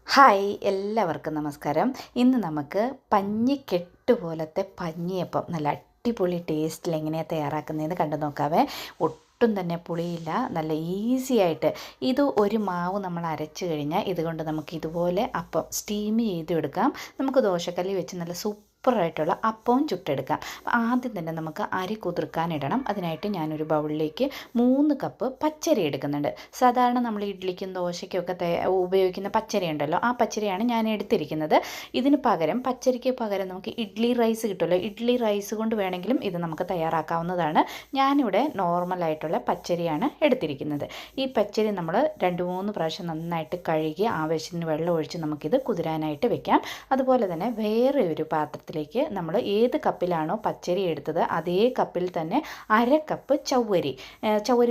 Hi എല്ലാവർക്കും നമസ്കാരം. ഇന്ന് നമുക്ക് പഞ്ഞിക്കെട്ട് പോലത്തെ പഞ്ഞിയപ്പം നല്ല അടിപൊളി ടേസ്റ്റിൽ എങ്ങനെയാണ് തയ്യാറാക്കുന്നതെന്ന് കണ്ടു നോക്കാവേ. ഒട്ടും തന്നെ പുളിയില്ല, നല്ല ഈസി ആയിട്ട്. ഇത് ഒരു മാവ് നമ്മൾ അരച്ച് കഴിഞ്ഞാൽ ഇതുകൊണ്ട് നമുക്ക് ഇതുപോലെ അപ്പം സ്റ്റീം ചെയ്തെടുക്കാം. നമുക്ക് ദോശക്കല്ലി വെച്ച് നല്ല സൂപ്പറായിട്ടുള്ള അപ്പവും ചുട്ടെടുക്കാം. ആദ്യം തന്നെ നമുക്ക് അരി കുതിർക്കാനിടണം. അതിനായിട്ട് ഞാനൊരു ബൗളിലേക്ക് 3 കപ്പ് പച്ചരി എടുക്കുന്നുണ്ട്. സാധാരണ നമ്മൾ ഇഡ്ഡലിക്കും ദോശയ്ക്കൊക്കെ ഉപയോഗിക്കുന്ന പച്ചരി ഉണ്ടല്ലോ, ആ പച്ചരിയാണ് ഞാൻ എടുത്തിരിക്കുന്നത്. ഇതിന് പകരം പച്ചരിക്ക് പകരം നമുക്ക് ഇഡ്ഡലി റൈസ് കിട്ടുമല്ലോ, ഇഡ്ഡലി റൈസ് കൊണ്ട് വേണമെങ്കിലും ഇത് നമുക്ക് തയ്യാറാക്കാവുന്നതാണ്. ഞാനിവിടെ നോർമലായിട്ടുള്ള പച്ചരിയാണ് എടുത്തിരിക്കുന്നത്. ഈ പച്ചരി നമ്മൾ 2-3 പ്രാവശ്യം നന്നായിട്ട് കഴുകി ആവശ്യത്തിന് വെള്ളം ഒഴിച്ച് നമുക്കിത് കുതിരാനായിട്ട് വെക്കാം. അതുപോലെ തന്നെ വേറെ ഒരു പാത്രത്തിലേക്ക് നമ്മൾ ഏത് കപ്പിലാണോ പച്ചരി എടുത്തത് അതേ കപ്പിൽ തന്നെ 1/2 കപ്പ് ചവ്വരി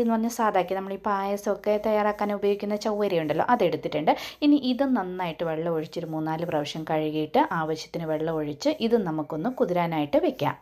എന്ന് പറഞ്ഞാൽ സാധാക്കി നമ്മൾ ഈ പായസമൊക്കെ തയ്യാറാക്കാൻ ഉപയോഗിക്കുന്ന ചവ്വരി ഉണ്ടല്ലോ, അതെടുത്തിട്ടുണ്ട്. ഇനി ഇത് നന്നായിട്ട് വെള്ളം ഒഴിച്ചൊരു 3-4 പ്രാവശ്യം കഴുകിയിട്ട് ആവശ്യത്തിന് വെള്ളം ഒഴിച്ച് ഇത് നമുക്കൊന്ന് കുതിരാനായിട്ട് വെക്കാം.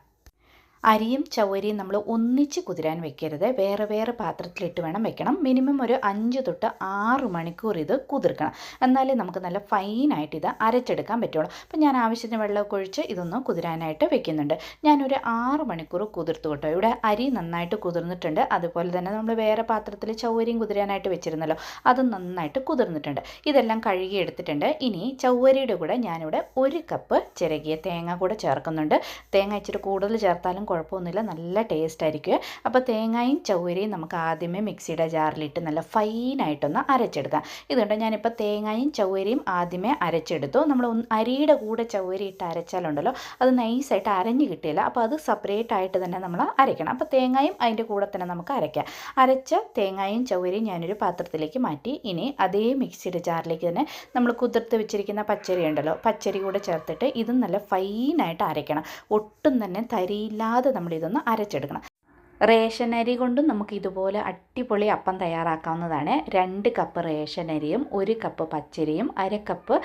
അരിയും ചവ്വരിയും നമ്മൾ ഒന്നിച്ച് കുതിരാൻ വെക്കരുത്, വേറെ വേറെ പാത്രത്തിലിട്ട് വേണം വെക്കണം. മിനിമം ഒരു 5 തൊട്ട് 6 മണിക്കൂർ ഇത് കുതിർക്കണം. എന്നാലേ നമുക്ക് നല്ല ഫൈനായിട്ട് ഇത് അരച്ചെടുക്കാൻ പറ്റുള്ളൂ. അപ്പം ഞാൻ ആവശ്യത്തിന് വെള്ളമൊക്കെ ഒഴിച്ച് ഇതൊന്ന് കുതിരാനായിട്ട് വെക്കുന്നുണ്ട്. ഞാനൊരു 6 മണിക്കൂർ കുതിർത്തു കേട്ടോ. ഇവിടെ അരി നന്നായിട്ട് കുതിർന്നിട്ടുണ്ട്. അതുപോലെ തന്നെ നമ്മൾ വേറെ പാത്രത്തിൽ ചവ്വരിയും കുതിരാനായിട്ട് വെച്ചിരുന്നല്ലോ, അതും നന്നായിട്ട് കുതിർന്നിട്ടുണ്ട്. ഇതെല്ലാം കഴുകി എടുത്തിട്ടുണ്ട്. ഇനി ചവ്വരിയുടെ കൂടെ ഞാനിവിടെ 1 കപ്പ് ചിരകിയ തേങ്ങ കൂടെ ചേർക്കുന്നുണ്ട്. തേങ്ങ ഇച്ചിരി കൂടുതൽ ചേർത്താലും കുഴപ്പമൊന്നുമില്ല, നല്ല ടേസ്റ്റ് ആയിരിക്കും. അപ്പോൾ തേങ്ങയും ചവ്വരിയും നമുക്ക് ആദ്യമേ മിക്സിയുടെ ജാറിലിട്ട് നല്ല ഫൈനായിട്ടൊന്ന് അരച്ചെടുക്കാം. ഇതുകൊണ്ട് ഞാനിപ്പോൾ തേങ്ങയും ചവ്വരിയും ആദ്യമേ അരച്ചെടുത്തു. നമ്മൾ അരിയുടെ കൂടെ ചവ്വരി ഇട്ട് അരച്ചാലുണ്ടല്ലോ അത് നൈസായിട്ട് അരഞ്ഞ് കിട്ടില്ല. അപ്പോൾ അത് സെപ്പറേറ്റ് ആയിട്ട് തന്നെ നമ്മൾ അരയ്ക്കണം. അപ്പോൾ തേങ്ങയും അതിൻ്റെ കൂടെ തന്നെ നമുക്ക് അരയ്ക്കാം. അരച്ച തേങ്ങയും ചവ്വരിയും ഞാനൊരു പാത്രത്തിലേക്ക് മാറ്റി. ഇനി അതേ മിക്സിയുടെ ജാറിലേക്ക് തന്നെ നമ്മൾ കുതിർത്ത് വെച്ചിരിക്കുന്ന പച്ചരി ഉണ്ടല്ലോ, പച്ചരി കൂടെ ചേർത്തിട്ട് ഇതും നല്ല ഫൈനായിട്ട് അരയ്ക്കണം. ഒട്ടും തന്നെ തരിയില്ലാതെ നമ്മളിതൊന്ന് അരച്ചെടുക്കണം. റേഷൻ അരി കൊണ്ടും നമുക്ക് ഇതുപോലെ അടിപൊളി അപ്പം തയ്യാറാക്കാവുന്നതാണ്. 2 കപ്പ് റേഷൻ അരിയും 1 കപ്പ് പച്ചരിയും 1/2 കപ്പ്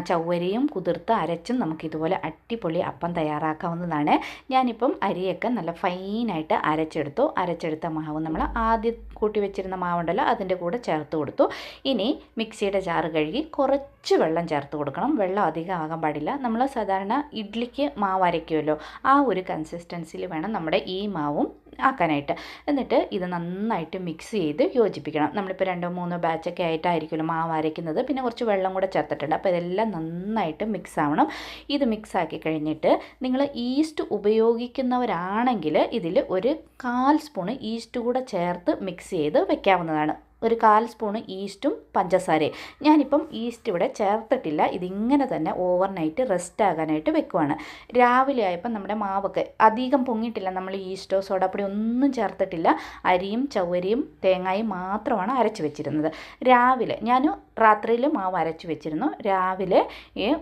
ചവ്വരിയും കുതിർത്ത് അരച്ചും നമുക്കിതുപോലെ അടിപൊളി അപ്പം തയ്യാറാക്കാവുന്നതാണ്. ഞാനിപ്പം അരിയൊക്കെ നല്ല ഫൈനായിട്ട് അരച്ചെടുത്ത മാവ് നമ്മൾ ആദ്യം കൂട്ടി വെച്ചിരുന്ന മാവുണ്ടല്ലോ അതിൻ്റെ കൂടെ ചേർത്ത് കൊടുത്തു. ഇനി മിക്സിയുടെ ജാറ് കഴുകി കുറച്ച് വെള്ളം ചേർത്ത് കൊടുക്കണം. വെള്ളം അധികം ആകാൻ പാടില്ല. നമ്മൾ സാധാരണ ഇഡ്ഡലിക്ക് മാവ് അരയ്ക്കുമല്ലോ, ആ ഒരു കൺസിസ്റ്റൻസിയിൽ വേണം നമ്മുടെ ഈ മാവും ആക്കാനായിട്ട്. എന്നിട്ട് ഇത് നന്നായിട്ട് മിക്സ് ചെയ്ത് യോജിപ്പിക്കണം. നമ്മളിപ്പോൾ 2-3 ബാച്ചൊക്കെ ആയിട്ടായിരിക്കുമല്ലോ മാവ് അരയ്ക്കുന്നത്, പിന്നെ കുറച്ച് വെള്ളം കൂടെ ചേർത്തിട്ടുണ്ട്. അപ്പോൾ ഇതെല്ലാം നന്നായിട്ട് മിക്സ് ആവണം. ഇത് മിക്സ് ആക്കി കഴിഞ്ഞിട്ട് നിങ്ങൾ ഈസ്റ്റ് ഉപയോഗിക്കുന്നവരാണെങ്കിൽ ഇതിൽ ഒരു 1/4 സ്പൂണ് ഈസ്റ്റ് കൂടെ ചേർത്ത് മിക്സ് ചെയ്ത് വെക്കാവുന്നതാണ്. ഒരു 1/4 സ്പൂണ് ഈസ്റ്റും പഞ്ചസാരയും. ഞാനിപ്പം ഈസ്റ്റ് ഇവിടെ ചേർത്തിട്ടില്ല. ഇതിങ്ങനെ തന്നെ ഓവർനൈറ്റ് റെസ്റ്റ് ആകാനായിട്ട് വെക്കുവാണ്. രാവിലെ ആയപ്പോൾ നമ്മുടെ മാവൊക്കെ അധികം പൊങ്ങിയിട്ടില്ല. നമ്മൾ ഈസ്റ്റോ സോഡാപ്പൊടി ഒന്നും ചേർത്തിട്ടില്ല. അരിയും ചവ്വരിയും തേങ്ങയും മാത്രമാണ് അരച്ച് വെച്ചിരുന്നത്. രാവിലെ ഞാൻ രാത്രിയിൽ മാവ് അരച്ച് വെച്ചിരുന്നു. രാവിലെ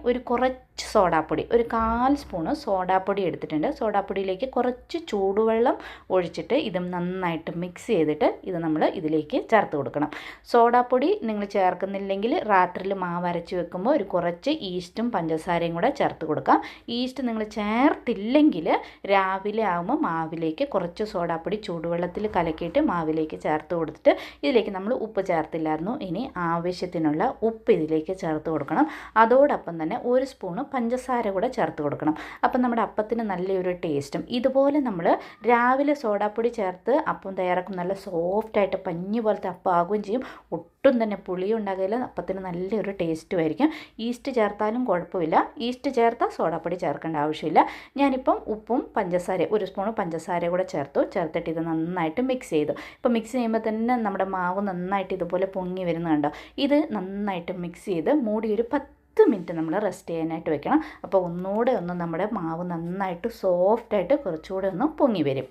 ഒരു കുറച്ച് സോഡാപ്പൊടി, ഒരു 1/4 സ്പൂണ് സോഡാപ്പൊടി എടുത്തിട്ടുണ്ട്. സോഡാപ്പൊടിയിലേക്ക് കുറച്ച് ചൂടുവെള്ളം ഒഴിച്ചിട്ട് ഇതും നന്നായിട്ട് മിക്സ് ചെയ്തിട്ട് ഇത് നമ്മൾ ഇതിലേക്ക് ചേർത്ത് കൊടുക്കണം. സോഡാപ്പൊടി നിങ്ങൾ ചേർക്കുന്നില്ലെങ്കിൽ രാത്രിയിൽ മാവ് അരച്ച് വെക്കുമ്പോൾ ഒരു കുറച്ച് ഈസ്റ്റും പഞ്ചസാരയും കൂടെ ചേർത്ത് കൊടുക്കാം. ഈസ്റ്റ് നിങ്ങൾ ചേർത്തില്ലെങ്കിൽ രാവിലെ ആകുമ്പോൾ മാവിലേക്ക് കുറച്ച് സോഡാപ്പൊടി ചൂടുവെള്ളത്തിൽ കലക്കിയിട്ട് മാവിലേക്ക് ചേർത്ത് കൊടുത്തിട്ട് ഇതിലേക്ക് നമ്മൾ ഉപ്പ് ചേർത്തില്ലായിരുന്നു. ഇനി ആവശ്യത്തിനുള്ള ഉപ്പ് ഇതിലേക്ക് ചേർത്ത് കൊടുക്കണം. അതോടൊപ്പം തന്നെ 1 സ്പൂണ് പഞ്ചസാര കൂടെ ചേർത്ത് കൊടുക്കണം. അപ്പം നമ്മുടെ അപ്പത്തിന് നല്ലൊരു ടേസ്റ്റും. ഇതുപോലെ നമ്മൾ രാവിലെ സോഡാപ്പൊടി ചേർത്ത് അപ്പം തയ്യാറാക്കും. നല്ല സോഫ്റ്റായിട്ട് പഞ്ഞി പോലത്തെ അപ്പം ആകുകയും ചെയ്യും. ഒട്ടും തന്നെ പുളി ഉണ്ടാകില്ല, അപ്പത്തിന് നല്ലൊരു ടേസ്റ്റും ആയിരിക്കും. ഈസ്റ്റ് ചേർത്താലും കുഴപ്പമില്ല. ഈസ്റ്റ് ചേർത്താൽ സോഡാപ്പൊടി ചേർക്കേണ്ട ആവശ്യമില്ല. ഞാനിപ്പം ഉപ്പും പഞ്ചസാര 1 സ്പൂൺ പഞ്ചസാര കൂടെ ചേർത്തിട്ട് ഇത് നന്നായിട്ട് മിക്സ് ചെയ്തു. ഇപ്പോൾ മിക്സ് ചെയ്യുമ്പോൾ തന്നെ നമ്മുടെ മാവ് നന്നായിട്ട് ഇതുപോലെ പൊങ്ങി വരുന്നുണ്ടോ. ഇത് നന്നായിട്ട് മിക്സ് ചെയ്ത് മൂടി ഒരു 10 മിനിറ്റ് നമ്മൾ റെസ്റ്റ് ചെയ്യാനായിട്ട് വെക്കണം. അപ്പോൾ ഒന്നുകൂടെ നമ്മുടെ മാവ് നന്നായിട്ട് സോഫ്റ്റായിട്ട് കുറച്ചുകൂടെ ഒന്ന് പൊങ്ങി വരും.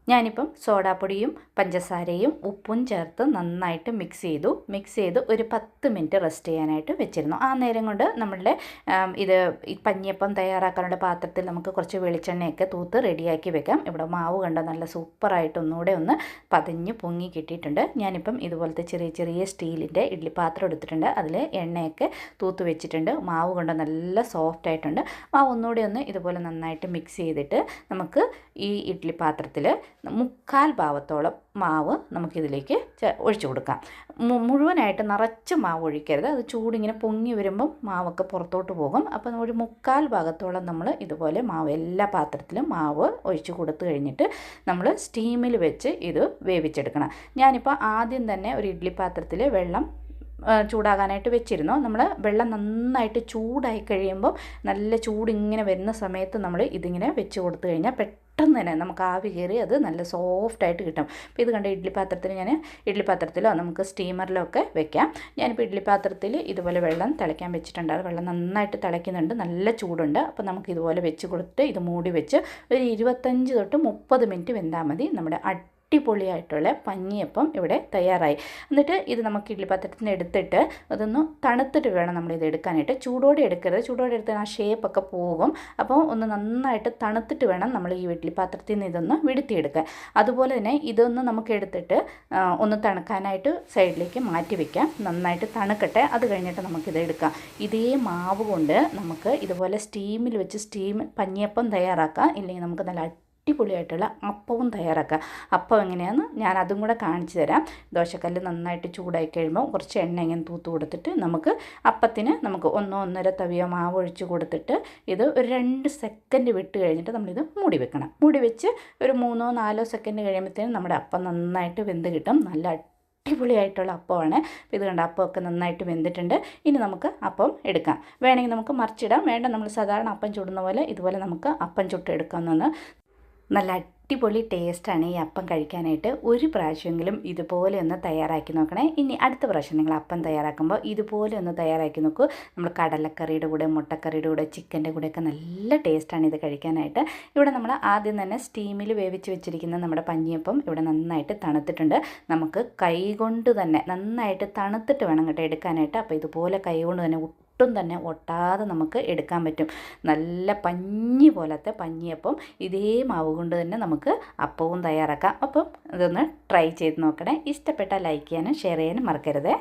ഞാനിപ്പം സോഡാപ്പൊടിയും പഞ്ചസാരയും ഉപ്പും ചേർത്ത് നന്നായിട്ട് മിക്സ് ചെയ്ത് ഒരു 10 മിനിറ്റ് റെസ്റ്റ് ചെയ്യാനായിട്ട് വെച്ചിരുന്നു. ആ നേരം കൊണ്ട് നമ്മളുടെ ഇത് പഞ്ഞിയപ്പം തയ്യാറാക്കാനുള്ള പാത്രത്തിൽ നമുക്ക് കുറച്ച് വെളിച്ചെണ്ണയൊക്കെ തൂത്ത് റെഡിയാക്കി വെക്കാം. ഇവിടെ മാവ് കണ്ടോ നല്ല സൂപ്പറായിട്ട് ഒന്നുകൂടെ ഒന്ന് പതഞ്ഞ് പൊങ്ങി കിട്ടിയിട്ടുണ്ട്. ഞാനിപ്പം ഇതുപോലത്തെ ചെറിയ ചെറിയ സ്റ്റീലിൻ്റെ ഇഡ്ഡലി പാത്രം എടുത്തിട്ടുണ്ട്. അതിൽ എണ്ണയൊക്കെ തൂത്ത് വെച്ചിട്ടുണ്ട്. മാവ് കണ്ടോ നല്ല സോഫ്റ്റായിട്ടുണ്ട്. മാവ് ഒന്നുകൂടെ ഒന്ന് ഇതുപോലെ നന്നായിട്ട് മിക്സ് ചെയ്തിട്ട് നമുക്ക് ഈ ഇഡ്ഡലി പാത്രത്തിൽ മുക്കാൽ ഭാഗത്തോളം മാവ് നമുക്കിതിലേക്ക് ഒഴിച്ചു കൊടുക്കാം. മുഴുവനായിട്ട് നിറച്ച് മാവ് ഒഴിക്കരുത്, അത് ചൂടിങ്ങനെ പൊങ്ങി വരുമ്പം മാവൊക്കെ പുറത്തോട്ട് പോകും. അപ്പം ഒരു മുക്കാൽ ഭാഗത്തോളം നമ്മൾ ഇതുപോലെ മാവ് എല്ലാ പാത്രത്തിലും മാവ് ഒഴിച്ച് കൊടുത്തു കഴിഞ്ഞിട്ട് നമ്മൾ സ്റ്റീമിൽ വെച്ച് ഇത് വേവിച്ചെടുക്കണം. ഞാനിപ്പോൾ ആദ്യം തന്നെ ഒരു ഇഡ്ഡലി പാത്രത്തിൽ വെള്ളം ചൂടാകാനായിട്ട് വെച്ചിരുന്നു. നമ്മൾ വെള്ളം നന്നായിട്ട് ചൂടായി കഴിയുമ്പോൾ നല്ല ചൂടിങ്ങനെ വരുന്ന സമയത്ത് നമ്മൾ ഇതിങ്ങനെ വെച്ച് കൊടുത്തു കഴിഞ്ഞാൽ പെട്ടെന്ന് തന്നെ നമുക്ക് ആവി കയറി അത് നല്ല സോഫ്റ്റായിട്ട് കിട്ടും. അപ്പോൾ ഇത് കണ്ട ഇഡ്ഡലി പാത്രത്തിൽ ഞാൻ ഇഡ്ഡലി പാത്രത്തിലോ നമുക്ക് സ്റ്റീമറിലോ ഒക്കെ വെക്കാം. ഞാനിപ്പോൾ ഇഡ്ഡലി പാത്രത്തിൽ ഇതുപോലെ വെള്ളം തിളയ്ക്കാൻ വെച്ചിട്ടുണ്ട്. അത് വെള്ളം നന്നായിട്ട് തിളയ്ക്കുന്നുണ്ട്, നല്ല ചൂടുണ്ട്. അപ്പോൾ നമുക്ക് ഇതുപോലെ വെച്ച് കൊടുത്ത് ഇത് മൂടി വെച്ച് ഒരു 25 തൊട്ട് 30 മിനിറ്റ് വെന്താൽ മതി. നമ്മുടെ അടിപൊളിയായിട്ടുള്ള പഞ്ഞിയപ്പം ഇവിടെ തയ്യാറായി. എന്നിട്ട് ഇത് നമുക്ക് ഇഡ്ഡലി പാത്രത്തിൽ നിന്ന് എടുത്തിട്ട് അതൊന്ന് തണുത്തിട്ട് വേണം നമ്മളിത് എടുക്കാനായിട്ട്. ചൂടോടെ എടുക്കരുത്, ചൂടോടെ എടുത്താൽ ആ ഷേപ്പൊക്കെ പോകും. അപ്പോൾ ഒന്ന് നന്നായിട്ട് തണുത്തിട്ട് വേണം നമ്മൾ ഈ ഇഡ്ഡലി പാത്രത്തിൽ നിന്ന് ഇതൊന്ന് വിടുത്തിയെടുക്കാൻ. അതുപോലെ തന്നെ ഇതൊന്ന് നമുക്ക് എടുത്തിട്ട് ഒന്ന് തണുക്കാനായിട്ട് സൈഡിലേക്ക് മാറ്റി വയ്ക്കാം. നന്നായിട്ട് തണുക്കട്ടെ, അത് കഴിഞ്ഞിട്ട് നമുക്കിത് എടുക്കാം. ഇതേ മാവ് കൊണ്ട് നമുക്ക് ഇതുപോലെ സ്റ്റീമിൽ വെച്ച് പഞ്ഞിയപ്പം തയ്യാറാക്കാം. ഇല്ലെങ്കിൽ നമുക്ക് നല്ല അടിപൊളിയായിട്ടുള്ള അപ്പവും തയ്യാറാക്കാം. അപ്പം എങ്ങനെയാണെന്ന് ഞാൻ അതും കൂടെ കാണിച്ചു തരാം. ദോശക്കല്ല് നന്നായിട്ട് ചൂടായി കഴിയുമ്പോൾ കുറച്ച് എണ്ണ ഇങ്ങനെ തൂത്ത് കൊടുത്തിട്ട് നമുക്ക് അപ്പത്തിന് നമുക്ക് 1-1.5 തവിയോ മാവ് ഒഴിച്ച് കൊടുത്തിട്ട് ഇത് ഒരു 2 സെക്കൻഡ് വിട്ട് കഴിഞ്ഞിട്ട് നമ്മളിത് മൂടി വെക്കണം. മൂടി വെച്ച് ഒരു 3-4 സെക്കൻഡ് കഴിയുമ്പോഴത്തേനും നമ്മുടെ അപ്പം നന്നായിട്ട് വെന്ത് കിട്ടും. നല്ല അടിപൊളിയായിട്ടുള്ള അപ്പമാണ്. ഇത് കണ്ട അപ്പമൊക്കെ നന്നായിട്ട് വെന്തിട്ടുണ്ട്. ഇനി നമുക്ക് അപ്പം എടുക്കാം. വേണമെങ്കിൽ നമുക്ക് മറിച്ചിടാം, വേണ്ട നമ്മൾ സാധാരണ അപ്പം ചുടുന്ന പോലെ ഇതുപോലെ നമുക്ക് അപ്പം ചുട്ടെടുക്കാവുന്നതാണ്. നല്ല അടിപൊളി ടേസ്റ്റാണ് ഈ അപ്പം കഴിക്കാനായിട്ട്. ഒരു പ്രാവശ്യമെങ്കിലും ഇതുപോലെ ഒന്ന് തയ്യാറാക്കി നോക്കണേ. ഇനി അടുത്ത പ്രാവശ്യം നിങ്ങൾ അപ്പം തയ്യാറാക്കുമ്പോൾ ഇതുപോലെ ഒന്ന് തയ്യാറാക്കി നോക്കൂ. നമ്മൾ കടലക്കറിയുടെ കൂടെ, മുട്ടക്കറിയുടെ കൂടെ, ചിക്കൻ്റെ കൂടെയൊക്കെ നല്ല ടേസ്റ്റാണ് ഇത് കഴിക്കാനായിട്ട്. ഇവിടെ നമ്മൾ ആദ്യം തന്നെ സ്റ്റീമിൽ വേവിച്ച് വെച്ചിരിക്കുന്ന നമ്മുടെ പഞ്ഞിയപ്പം ഇവിടെ നന്നായിട്ട് തണുത്തിട്ടുണ്ട്. നമുക്ക് കൈകൊണ്ട് തന്നെ നന്നായിട്ട് തണുത്തിട്ട് വേണം കേട്ടോ എടുക്കാനായിട്ട്. അപ്പോൾ ഇതുപോലെ കൈകൊണ്ട് തന്നെ ഒട്ടും തന്നെ ഒട്ടാതെ നമുക്ക് എടുക്കാൻ പറ്റും. നല്ല പഞ്ഞി പോലത്തെ പഞ്ഞിയപ്പം ഇതേ മാവ് കൊണ്ട് തന്നെ നമുക്ക് അപ്പവും തയ്യാറാക്കാം. അപ്പം ഇതൊന്ന് ട്രൈ ചെയ്ത് നോക്കണേ. ഇഷ്ടപ്പെട്ടാൽ ലൈക്ക് ചെയ്യാനും ഷെയർ ചെയ്യാനും മറക്കരുതേ.